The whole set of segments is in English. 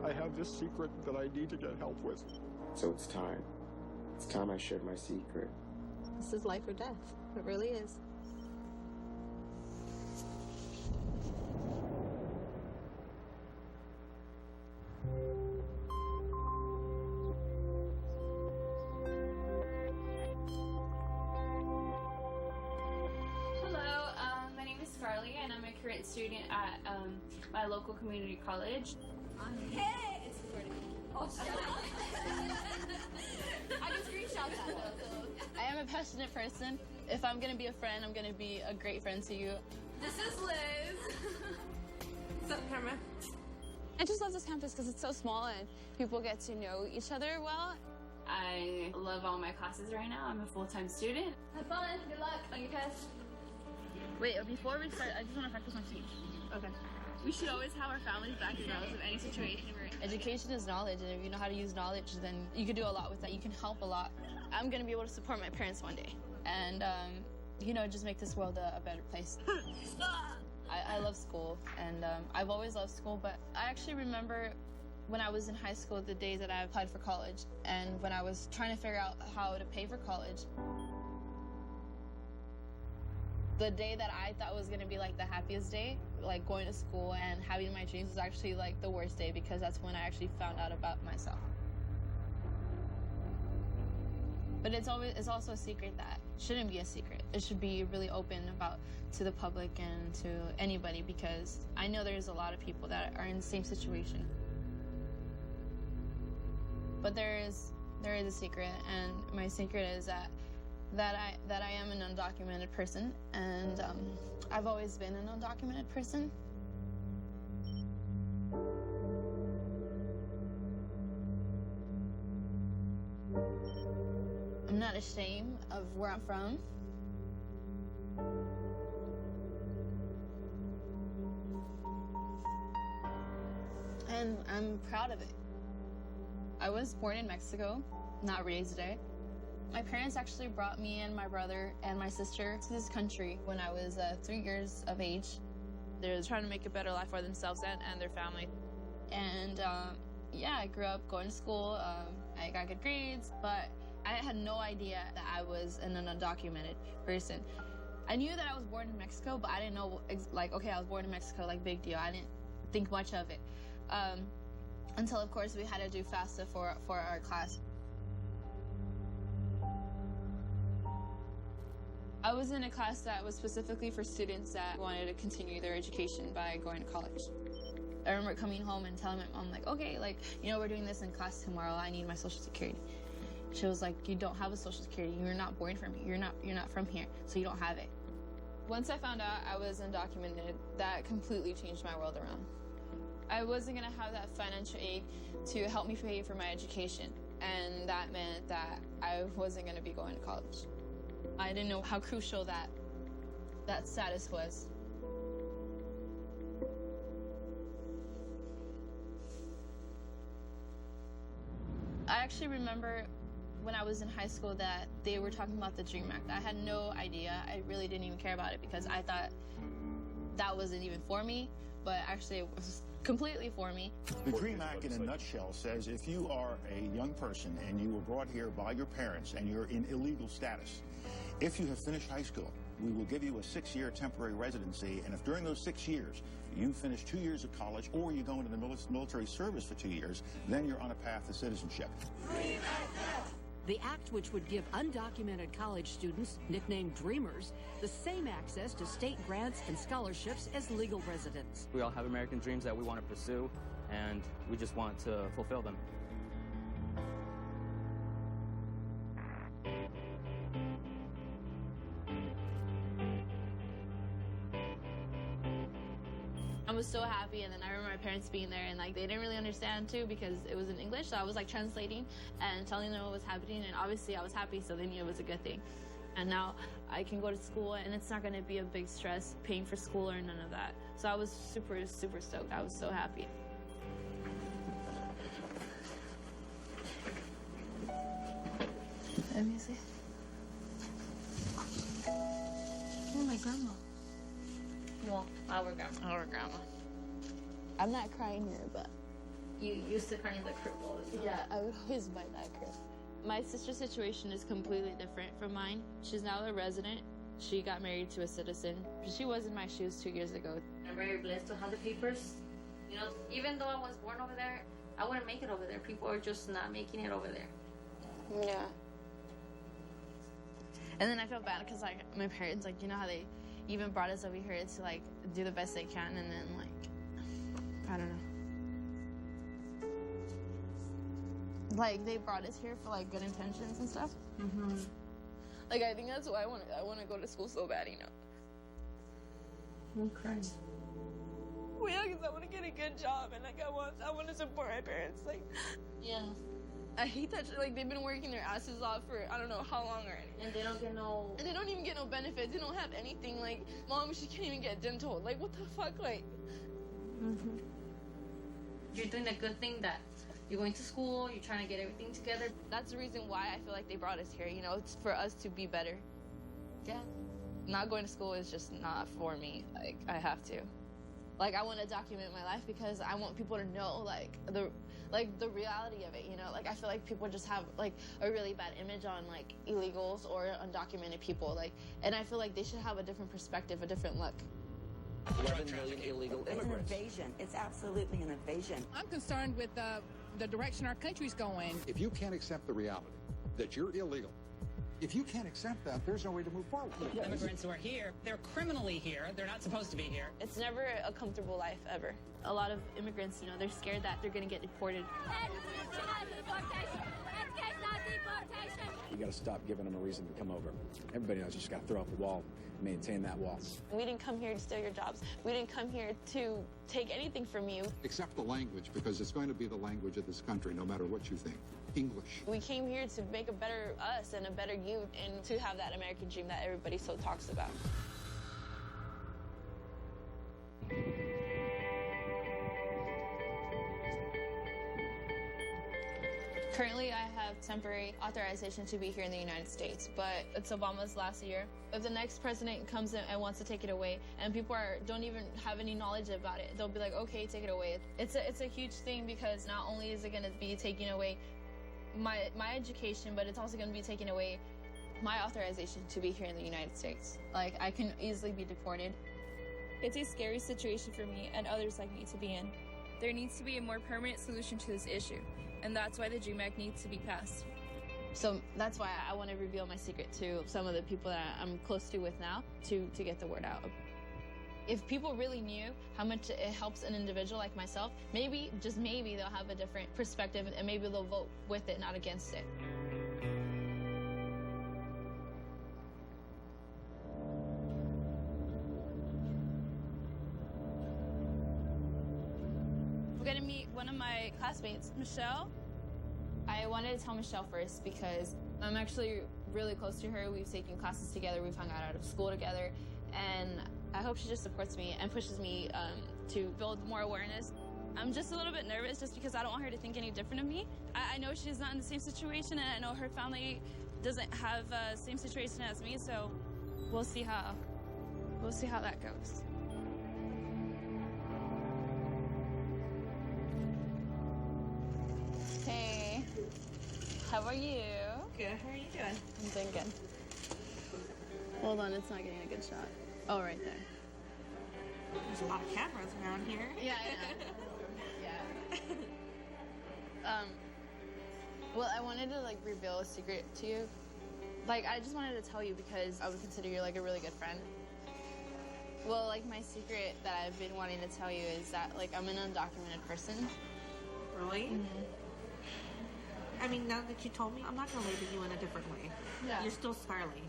I have this secret that I need to get help with. So it's time. It's time I shared my secret. This is life or death. It really is. Hello, my name is Farley, and I'm a current student at my local community college. Hey! It's recording. Oh, shut up. I can screenshot that. I am a passionate person. If I'm gonna be a friend, I'm gonna be a great friend to you. This is Liz. What's up, camera? I just love this campus because it's so small and people get to know each other well. I love all my classes right now. I'm a full-time student. Have fun. Good luck on your test. Wait, before we start, I just want to practice my speech. Okay. We should always have our families back regardless of any situation we're in. Education is knowledge, and if you know how to use knowledge, then you can do a lot with that. You can help a lot. I'm going to be able to support my parents one day and, just make this world a better place. I love school, and I've always loved school, but I actually remember when I was in high school, the days that I applied for college, and when I was trying to figure out how to pay for college. The day that I thought was gonna be like the happiest day, like going to school and having my dreams, was actually like the worst day because that's when I actually found out about myself. But it's also a secret that shouldn't be a secret. It should be really open to the public and to anybody, because I know there's a lot of people that are in the same situation. But there is a secret, and my secret is that I am an undocumented person, and I've always been an undocumented person. I'm not ashamed of where I'm from. And I'm proud of it. I was born in Mexico, not raised there. My parents actually brought me and my brother and my sister to this country when I was 3 years of age. They're trying to make a better life for themselves and their family. And I grew up going to school. I got good grades, but I had no idea that I was an undocumented person. I knew that I was born in Mexico, but I didn't know, okay, I was born in Mexico, like, big deal. I didn't think much of it. Until, of course, we had to do FAFSA for our class. I was in a class that was specifically for students that wanted to continue their education by going to college. I remember coming home and telling my mom, like, okay, we're doing this in class tomorrow. I need my Social Security. She was like, you don't have a Social Security. You're not born from here. You're not from here, so you don't have it. Once I found out I was undocumented, that completely changed my world around. I wasn't going to have that financial aid to help me pay for my education, and that meant that I wasn't going to be going to college. I didn't know how crucial that status was. I actually remember when I was in high school that they were talking about the DREAM Act. I had no idea. I really didn't even care about it because I thought that wasn't even for me, but actually it was completely for me. The DREAM Act, in a nutshell, says if you are a young person and you were brought here by your parents and you're in illegal status, if you have finished high school, we will give you a 6-year temporary residency, and if during those 6 years you finish 2 years of college or you go into the military service for 2 years, then you're on a path to citizenship. The act, which would give undocumented college students, nicknamed Dreamers, the same access to state grants and scholarships as legal residents. We all have American dreams that we want to pursue, and we just want to fulfill them. I was so happy, and then I remember my parents being there, and they didn't really understand too because it was in English, so I was translating and telling them what was happening, and obviously I was happy, so they knew it was a good thing. And now I can go to school, and it's not going to be a big stress paying for school or none of that. So I was super, super stoked. I was so happy. Let me see. Oh, my grandma. Well, our grandma. Our grandma. I'm not crying here, but You used to carry the crib all the time. Yeah, I would always buy that crib. My sister's situation is completely different from mine. She's now a resident. She got married to a citizen. She was in my shoes 2 years ago. I'm very blessed to have the papers. You know, even though I was born over there, I wouldn't make it over there. People are just not making it over there. Yeah. And then I feel bad because, like, my parents, like, you know how they even brought us over here to, like, do the best they can, and then, like, I don't know. Like, they brought us here for, like, good intentions and stuff. Mm-hmm. Like, I think that's why I want to go to school so bad, you know. I'm crying. Well, yeah, because I want to get a good job, and, like, I want to support my parents, like. Yeah. I hate that shit. Like, they've been working their asses off for I don't know how long already. And they don't get no... And they don't even get no benefits. They don't have anything. Like, Mom, she can't even get dental. Like, what the fuck? Like... Mm-hmm. You're doing a good thing that you're going to school, you're trying to get everything together. That's the reason why I feel like they brought us here, you know? It's for us to be better. Yeah. Not going to school is just not for me. Like, I have to. Like, I want to document my life because I want people to know, like, the reality of it, you know? Like, I feel like people just have, like, a really bad image on, like, illegals or undocumented people, like, and I feel like they should have a different perspective, a different look. 11 million illegal immigrants. It's an invasion. It's absolutely an invasion. I'm concerned with the direction our country's going. If you can't accept the reality that you're illegal, if you can't accept that, there's no way to move forward. Immigrants who are here, they're criminally here. They're not supposed to be here. It's never a comfortable life, ever. A lot of immigrants, you know, they're scared that they're going to get deported. You got to stop giving them a reason to come over. Everybody knows you just got to throw up a wall, maintain that wall. We didn't come here to steal your jobs. We didn't come here to take anything from you. Accept the language, because it's going to be the language of this country, no matter what you think. English. We came here to make a better us and a better you, and to have that American dream that everybody so talks about. Currently, I have temporary authorization to be here in the United States, but it's Obama's last year. If the next president comes in and wants to take it away, and people don't even have any knowledge about it, they'll be like, okay, take it away. It's a huge thing, because not only is it going to be taking away my education, but it's also going to be taking away my authorization to be here in the United States. Like, I can easily be deported. It's a scary situation for me and others like me to be in. There needs to be a more permanent solution to this issue, and that's why the DREAM Act needs to be passed. So that's why I want to reveal my secret to some of the people that I'm close to with now to get the word out. If people really knew how much it helps an individual like myself, maybe, just maybe, they'll have a different perspective, and maybe they'll vote with it, not against it. We're gonna meet one of my classmates, Michelle. I wanted to tell Michelle first because I'm actually really close to her. We've taken classes together, we've hung out of school together, and I hope she just supports me and pushes me to build more awareness. I'm just a little bit nervous just because I don't want her to think any different of me. I know she's not in the same situation, and I know her family doesn't have the same situation as me, so we'll see how that goes. Hey, how are you? Good. How are you doing? I'm doing good. Hold on, it's not getting a good shot. Oh, right there. There's a lot of cameras around here. Yeah, I know. Yeah. Well, I wanted to, like, reveal a secret to you. Like, I just wanted to tell you because I would consider you, like, a really good friend. Well, like, my secret that I've been wanting to tell you is that, like, I'm an undocumented person. Really? Mm-hmm. I mean, now that you told me, I'm not going to label you in a different way. Yeah. You're still Scarly.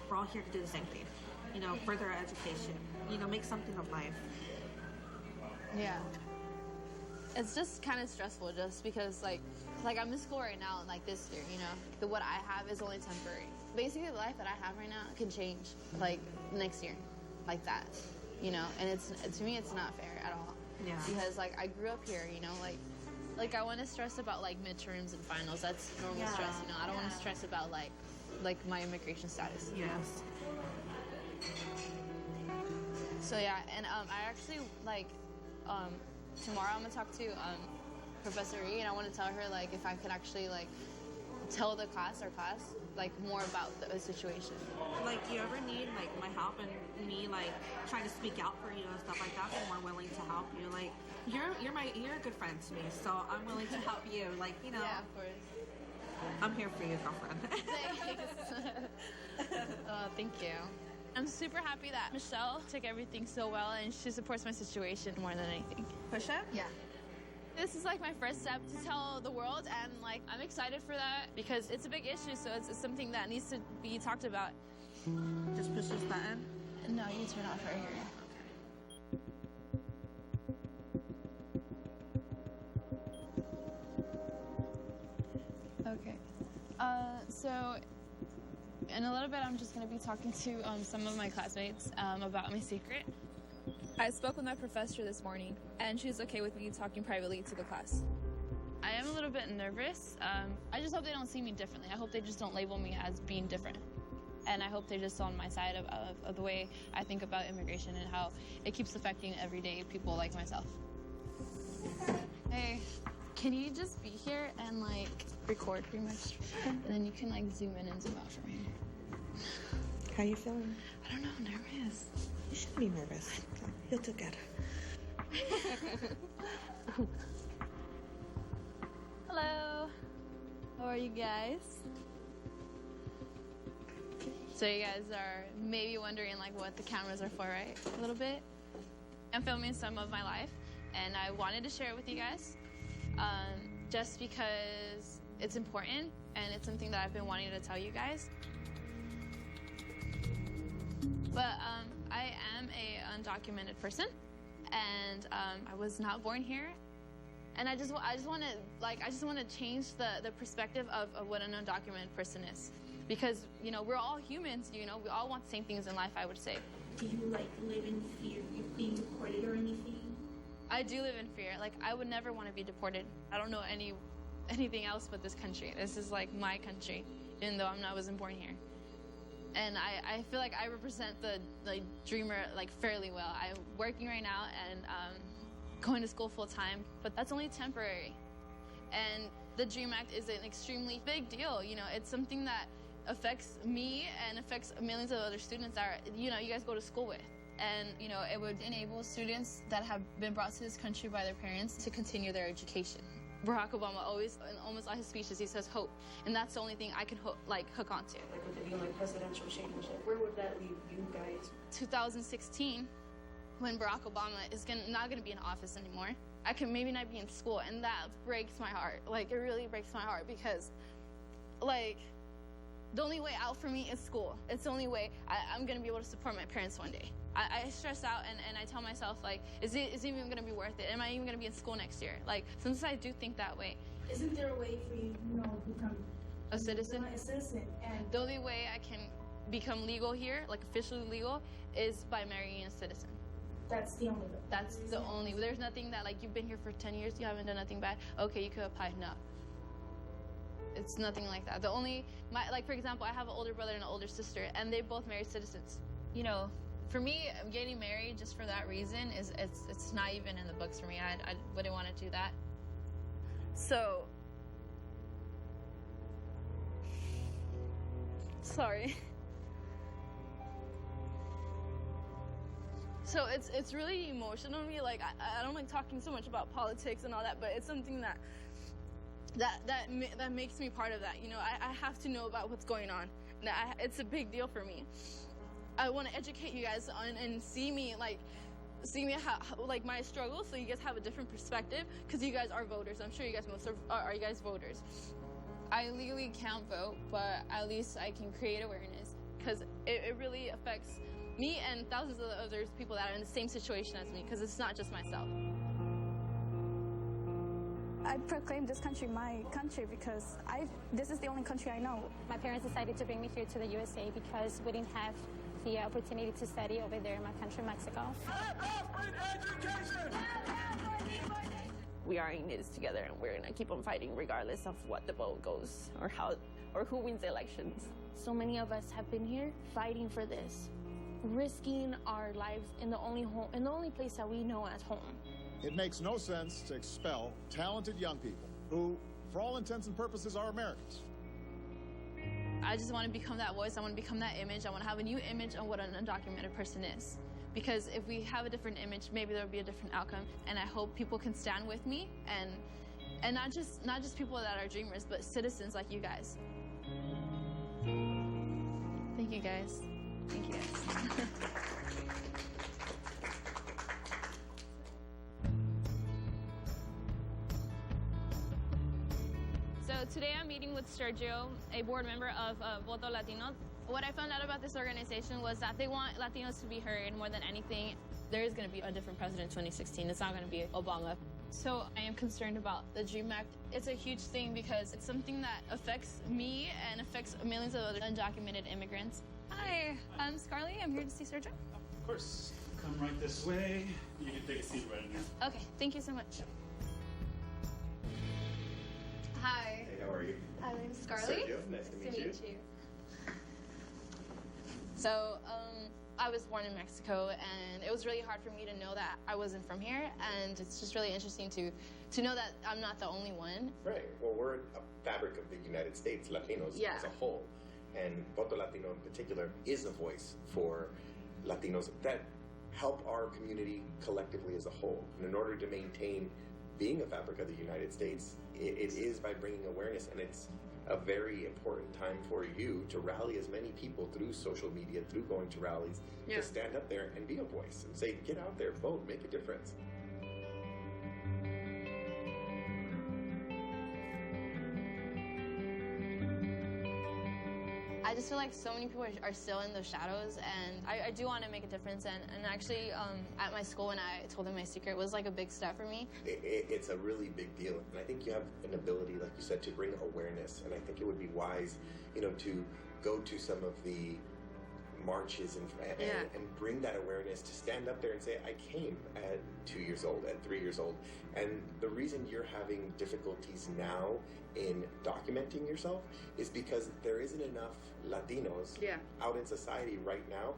We're all here to do the same thing. You know, further our education. You know, make something of life. Yeah. It's just kind of stressful just because, like I'm in school right now, and, like, this year, you know, what I have is only temporary. Basically, the life that I have right now can change, like, next year, like that, you know? And to me, it's not fair at all. Yeah. Because, like, I grew up here, you know, like I want to stress about, like, midterms and finals. That's normal stress, you know? I don't want to stress about, like my immigration status. Yes. So, yeah, and I actually, like, Tomorrow I'm gonna talk to Professor Ree, and I want to tell her like if I could actually like tell our class like more about the situation. Like, you ever need like my help and me like trying to speak out for you and stuff like that, I'm more willing to help you. Like, you're a good friend to me, so I'm willing to help you. Like, you know. Yeah, of course. I'm here for you, girlfriend. Thank you. I'm super happy that Michelle took everything so well, and she supports my situation more than anything. Push up? Yeah. This is like my first step to tell the world, and like I'm excited for that because it's a big issue, so it's something that needs to be talked about. Just push this button? No, you turn off right here. Okay. So in a little bit, I'm just going to be talking to some of my classmates about my secret. I spoke with my professor this morning, and she's okay with me talking privately to the class. I am a little bit nervous. I just hope they don't see me differently. I hope they just don't label me as being different. And I hope they're just on my side of the way I think about immigration and how it keeps affecting everyday people like myself. Hey, can you just be here and like record pretty much? And then you can like zoom in and zoom out for me. How you feeling? I don't know, I'm nervous. You shouldn't be nervous. You'll do good. Hello. How are you guys? So you guys are maybe wondering like what the cameras are for, right? A little bit. I'm filming some of my life, and I wanted to share it with you guys, just because it's important and it's something that I've been wanting to tell you guys. But I am a undocumented person, and I was not born here. And I just want to change the perspective of what an undocumented person is, because you know we're all humans. You know, we all want the same things in life, I would say. Do you like live in fear of being deported or anything? I do live in fear. Like, I would never want to be deported. I don't know anything else but this country. This is like my country, even though I wasn't born here. And I feel like I represent the dreamer like fairly well. I'm working right now and going to school full time, but that's only temporary. And the DREAM Act is an extremely big deal. You know, it's something that affects me and affects millions of other students that you guys go to school with. And you know, it would enable students that have been brought to this country by their parents to continue their education. Barack Obama always, in almost all his speeches, he says hope, and that's the only thing I can hook onto. Like with it being like presidential championship, where would that leave you guys? 2016, when Barack Obama is not gonna be in office anymore, I can maybe not be in school, and that breaks my heart. Like, it really breaks my heart because, like, the only way out for me is school. It's the only way I'm gonna be able to support my parents one day. I stress out and I tell myself, like, is it even gonna be worth it? Am I even gonna be in school next year? Like, sometimes I do think that way. Isn't there a way for you, to become a citizen? A citizen. And the only way I can become legal here, like officially legal, is by marrying a citizen. That's the only way. That's the only way. There's nothing that, like, you've been here for 10 years, you haven't done nothing bad. Okay, you could apply. No. It's nothing like that. For example, I have an older brother and an older sister, and they both married citizens. You know, for me, getting married just for that reason it's not even in the books for me. I wouldn't want to do that. So, sorry. So it's really emotional to me. Like, I don't like talking so much about politics and all that, but it's something that makes me part of that. You know, I have to know about what's going on. It's a big deal for me. I want to educate you guys on and see me how like my struggle, so you guys have a different perspective, because you guys are voters. I'm sure you guys most are you guys voters. I legally can't vote, but at least I can create awareness, because it really affects me and thousands of other people that are in the same situation as me, because it's not just myself. I proclaim this country my country because this is the only country I know. My parents decided to bring me here to the USA because we didn't have the opportunity to study over there in my country, Mexico. We are in this together, and we're gonna keep on fighting regardless of what the vote goes or who wins the elections. So many of us have been here fighting for this, risking our lives in the only place that we know as home. It makes no sense to expel talented young people who, for all intents and purposes, are Americans. I just want to become that voice. I want to become that image. I want to have a new image of what an undocumented person is. Because if we have a different image, maybe there'll be a different outcome. And I hope people can stand with me, and not just people that are dreamers, but citizens like you guys. Thank you guys. Thank you guys. So today I'm meeting with Sergio, a board member of Voto Latino. What I found out about this organization was that they want Latinos to be heard more than anything. There is going to be a different president in 2016. It's not going to be Obama. So I am concerned about the DREAM Act. It's a huge thing because it's something that affects me and affects millions of other undocumented immigrants. Hi, I'm Scarlett. I'm here to see Sergio. Of course. Come right this way. You can take a seat right in here. Okay, thank you so much. Hi. Hey, how are you? Hi, my name's Scarlett. Sergio, nice to meet you. So, I was born in Mexico, and it was really hard for me to know that I wasn't from here, and it's just really interesting to know that I'm not the only one. Right. Well, we're a fabric of the United States, Latinos as a whole. And Voto Latino in particular is a voice for Latinos that help our community collectively as a whole. And in order to maintain being a fabric of the United States, it is by bringing awareness, and it's a very important time for you to rally as many people through social media, through going to rallies, to stand up there and be a voice and say, get out there, vote, make a difference. I just feel like so many people are still in those shadows, and I do want to make a difference. And actually, at my school, when I told them my secret, was like a big step for me. It's a really big deal, and I think you have an ability, like you said, to bring awareness. And I think it would be wise, to go to some of the marches and bring that awareness, to stand up there and say, I came at 2 years old, at 3 years old. And the reason you're having difficulties now in documenting yourself is because there isn't enough Latinos out in society right now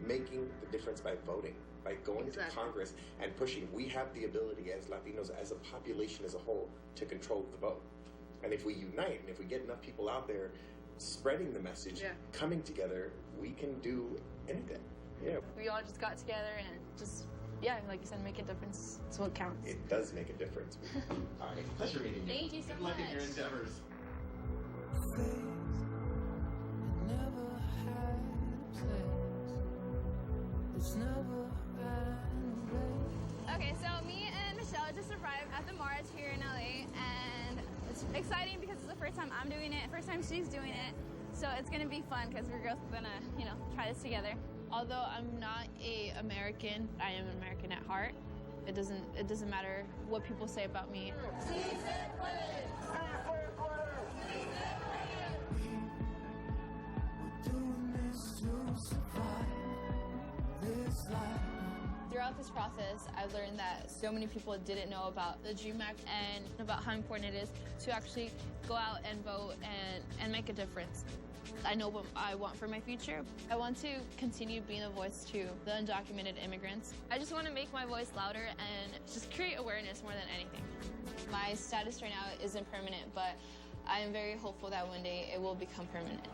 making the difference by voting, by going to Congress and pushing. We have the ability as Latinos, as a population as a whole, to control the vote. And if we unite, and if we get enough people out there spreading the message, coming together, we can do anything. Yeah. We all just got together and just, like you said, make a difference. That's what counts. It does make a difference. All right. Pleasure meeting you. Thank you so much. Good luck in your endeavors. Okay, so me and Michelle just arrived at the march here in LA, and it's exciting because it's the first time I'm doing it, first time she's doing it. So it's gonna be fun because we're both gonna, try this together. Although I'm not an American, I am an American at heart. It doesn't matter what people say about me. Throughout this process, I've learned that so many people didn't know about the DREAM Act and about how important it is to actually go out and vote and make a difference. I know what I want for my future. I want to continue being a voice to the undocumented immigrants. I just want to make my voice louder and just create awareness more than anything. My status right now isn't permanent, but I am very hopeful that one day it will become permanent.